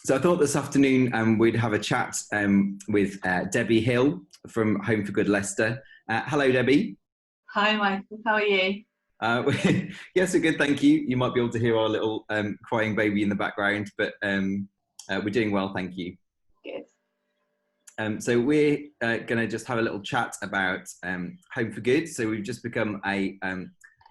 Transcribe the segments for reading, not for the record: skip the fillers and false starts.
So I thought this afternoon we'd have a chat with Debbie Hill from Home for Good Leicester. Hello, Debbie. Hi, Michael. How are you? Yes, we're good, thank you. You might be able to hear our little crying baby in the background, but we're doing well, thank you. Good. So we're going to just have a little chat about Home for Good. So we've just become a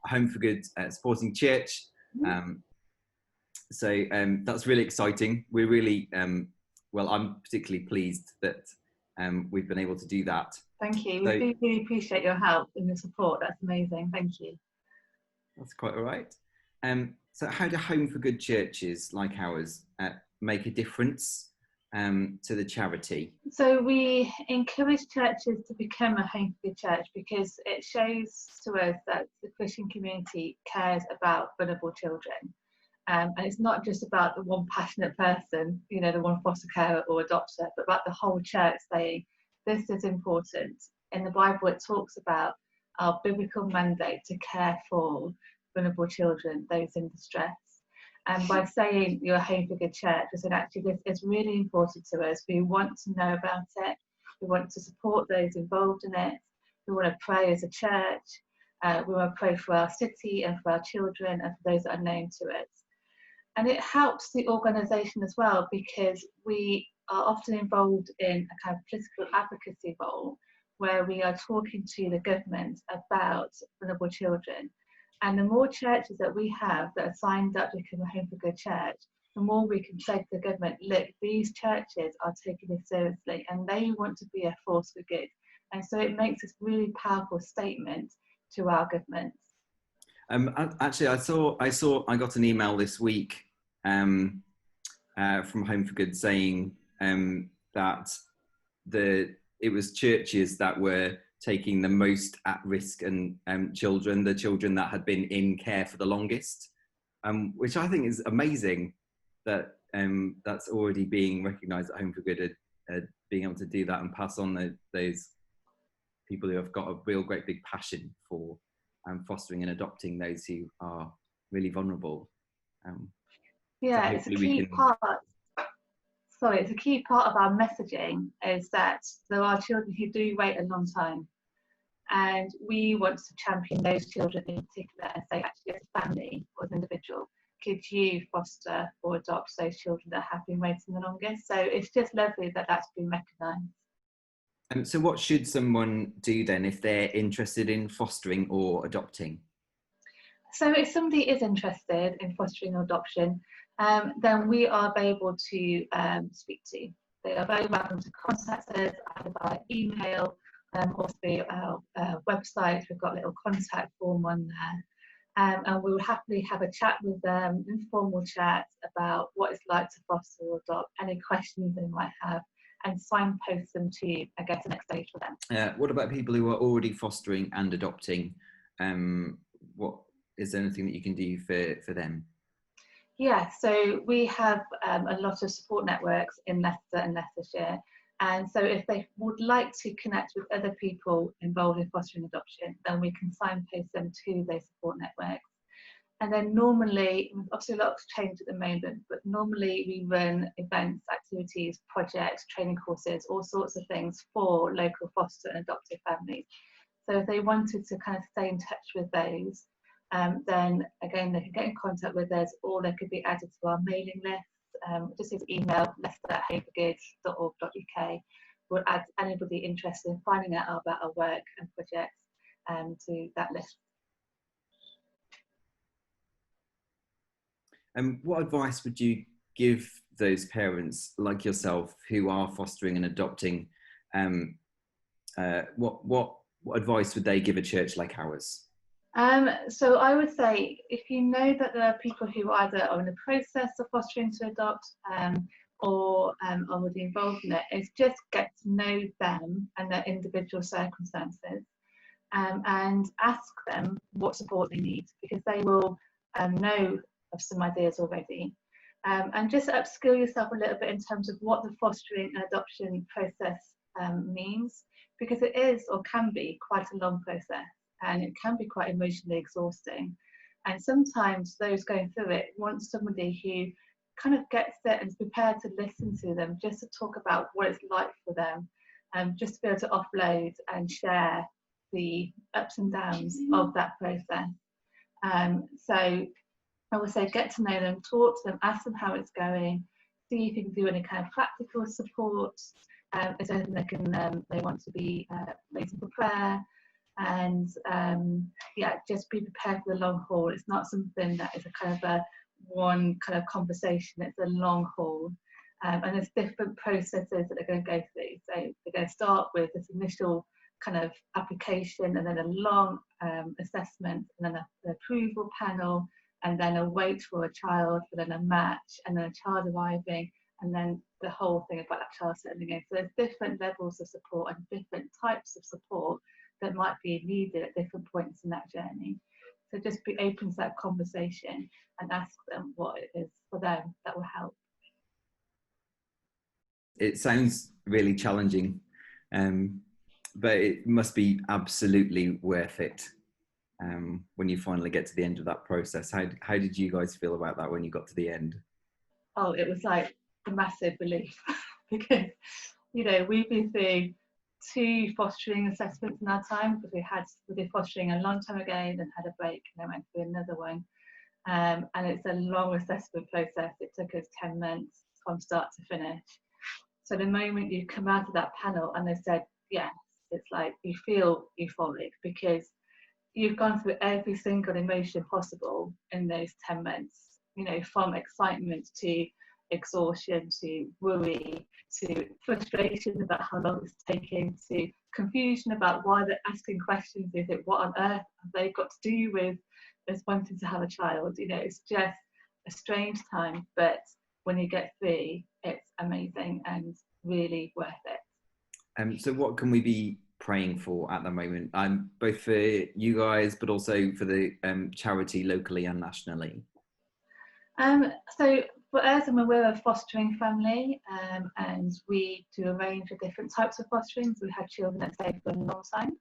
Home for Good supporting church. So that's really exciting. We're really, well, I'm particularly pleased that we've been able to do that. Thank you. We do really appreciate your help and your support. That's amazing. Thank you. That's quite all right. So how do Home for Good churches like ours make a difference to the charity? So we encourage churches to become a Home for Good church because it shows to us that the Christian community cares about vulnerable children. And it's not just about the one passionate person, you know, the one foster carer or adopter, but about the whole church saying, this is important. In the Bible, it talks about our biblical mandate to care for vulnerable children, those in distress. And by saying you're a Home for Good church, we said actually this is really important to us. We want to know about it. We want to support those involved in it. We want to pray as a church. We want to pray for our city and for our children and for those that are known to us. And it helps the organisation as well because we are often involved in a kind of political advocacy role where we are talking to the government about vulnerable children. And the more churches that we have that are signed up to become a Home for Good church, the more we can say to the government, look, these churches are taking this seriously and they want to be a force for good. And so it makes this really powerful statement to our government. Actually, I got an email this week from Home for Good saying that it was churches that were taking the most at-risk and children, the children that had been in care for the longest, which I think is amazing that that's already being recognised at Home for Good, being able to do that and pass on those people who have got a real great big passion for fostering and adopting those who are really vulnerable. Yeah, it's a key part. Sorry, it's a key part of our messaging is that there are children who do wait a long time. And we want to champion those children in particular and say, actually, as a family or as an individual, could you foster or adopt those children that have been waiting the longest? So it's just lovely that that's been recognised. So what should someone do then if they're interested in fostering or adopting? So if somebody is interested in fostering or adoption, then we are able to speak to. They are very welcome to contact us either by email or through our website. We've got a little contact form on there. And we will happily have a chat with them, informal chat about what it's like to foster or adopt, any questions they might have, and signpost them to, I guess, the next stage for them. What about people who are already fostering and adopting? Is there anything that you can do for them? Yeah, so we have a lot of support networks in Leicester and Leicestershire. And so if they would like to connect with other people involved in fostering adoption, then we can signpost them to those support networks. And then normally, obviously a lot's changed at the moment, but normally we run events, activities, projects, training courses, all sorts of things for local foster and adoptive families. So if they wanted to kind of stay in touch with those, then again, they can get in contact with us or they could be added to our mailing list. Just his email, leicester@homeforgood.org.uk. We'll add anybody interested in finding out about our work and projects to that list. What advice would you give those parents like yourself who are fostering and adopting? What advice would they give a church like ours? So I would say if you know that there are people who either are in the process of fostering to adopt or are already involved in it, is just get to know them and their individual circumstances and ask them what support they need, because they will know of some ideas already. And just upskill yourself a little bit in terms of what the fostering and adoption process means, because it is or can be quite a long process. And it can be quite emotionally exhausting. And sometimes those going through it want somebody who kind of gets it and is prepared to listen to them, just to talk about what it's like for them, just to be able to offload and share the ups and downs of that process. So I would say get to know them, talk to them, ask them how it's going, see if you can do any kind of practical support. Is there anything they want to be raising for prayer? And just be prepared for the long haul. It's not something that is a kind of a one kind of conversation, it's a long haul. And there's different processes that they're going to go through. So they're going to start with this initial kind of application, and then a long assessment, and then an approval panel, and then a wait for a child, and then a match, and then a child arriving, and then the whole thing about that child settling in. So there's different levels of support and different types of support that might be needed at different points in that journey. So just be open to that conversation and ask them what it is for them that will help. It sounds really challenging, but it must be absolutely worth it when you finally get to the end of that process. How did you guys feel about that when you got to the end? Oh, it was like a massive relief because, we've been through 2 fostering assessments in our time, because we did fostering a long time ago, then had a break, and then went through another one. And it's a long assessment process. It took us 10 months from start to finish. So the moment you come out of that panel and they said yes, it's like you feel euphoric, because you've gone through every single emotion possible in those 10 months, from excitement to exhaustion to worry to frustration about how long it's taking to confusion about why they're asking questions. Is it what on earth have they got to do with us wanting to have a child? It's just a strange time, but when you get through, it's amazing and really worth it. So what can we be praying for at the moment, both for you guys but also for the charity locally and nationally? So for us, we're a fostering family, and we do a range of different types of fostering. So we have children that stay for a long time,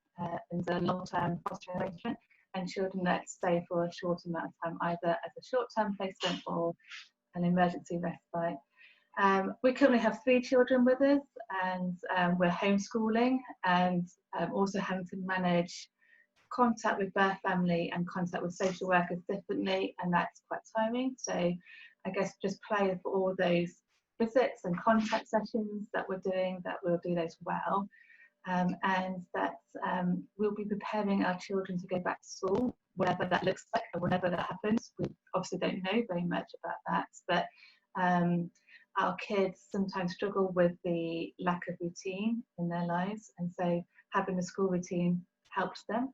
and a long-term fostering arrangement, and children that stay for a short amount of time, either as a short-term placement or an emergency respite. We currently have 3 children with us, and we're homeschooling, and also having to manage contact with their family and contact with social workers differently, and that's quite tiring. So I guess just pray for all those visits and contact sessions that we're doing, that we'll do those well, and that we'll be preparing our children to go back to school, whatever that looks like or whenever that happens. We obviously don't know very much about that, but our kids sometimes struggle with the lack of routine in their lives, and so having a school routine helps them.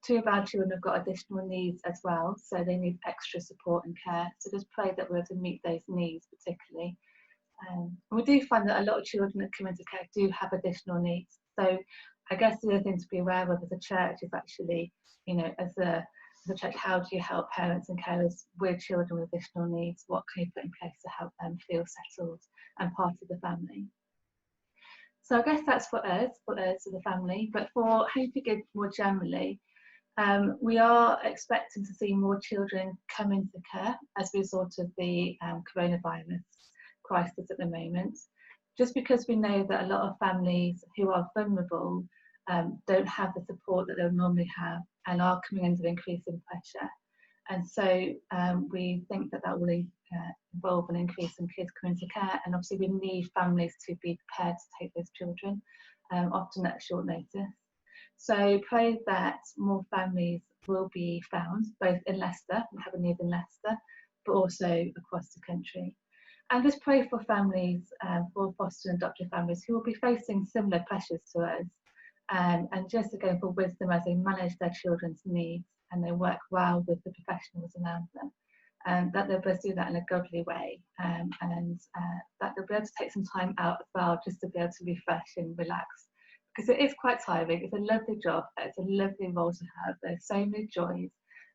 2 of our children have got additional needs as well, so they need extra support and care. So just pray that we're able to meet those needs particularly. We do find that a lot of children that come into care do have additional needs. So I guess the other thing to be aware of as a church is actually, as a church, how do you help parents and carers with children with additional needs? What can you put in place to help them feel settled and part of the family? So I guess that's for us as a family, but for Home for Good more generally, we are expecting to see more children come into care as a result of the coronavirus crisis at the moment, just because we know that a lot of families who are vulnerable don't have the support that they'll normally have and are coming under increasing pressure. And so we think that will involve an increase in kids coming to care, and obviously we need families to be prepared to take those children, often at short notice. So pray that more families will be found, both in Leicester, we have a need in Leicester, but also across the country. And just pray for families, for foster and adoptive families who will be facing similar pressures to us, and just again for wisdom as they manage their children's needs and they work well with the professionals around them, and that they'll both do that in a godly way, and that they'll be able to take some time out as well, just to be able to refresh and relax, because it is quite tiring. It's a lovely job, it's a lovely role to have. There's so many joys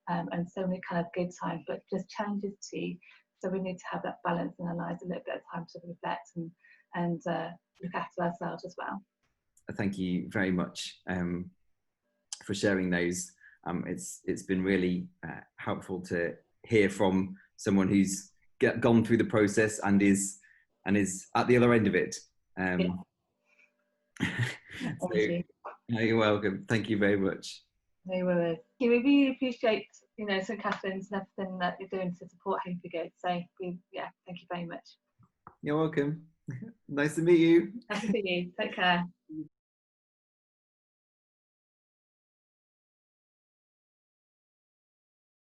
and so many kind of good times, but just challenges too. So we need to have that balance in our lives, a little bit of time to reflect and look after ourselves as well. Thank you very much for sharing those. It's been really helpful to hear from someone who's gone through the process and is at the other end of it. So, no, you're welcome. Thank you very much. No worries. We really appreciate, St Catherine's and everything that you're doing to support Home for Good. So thank you very much. You're welcome. Nice to meet you. Nice to meet you. Take care.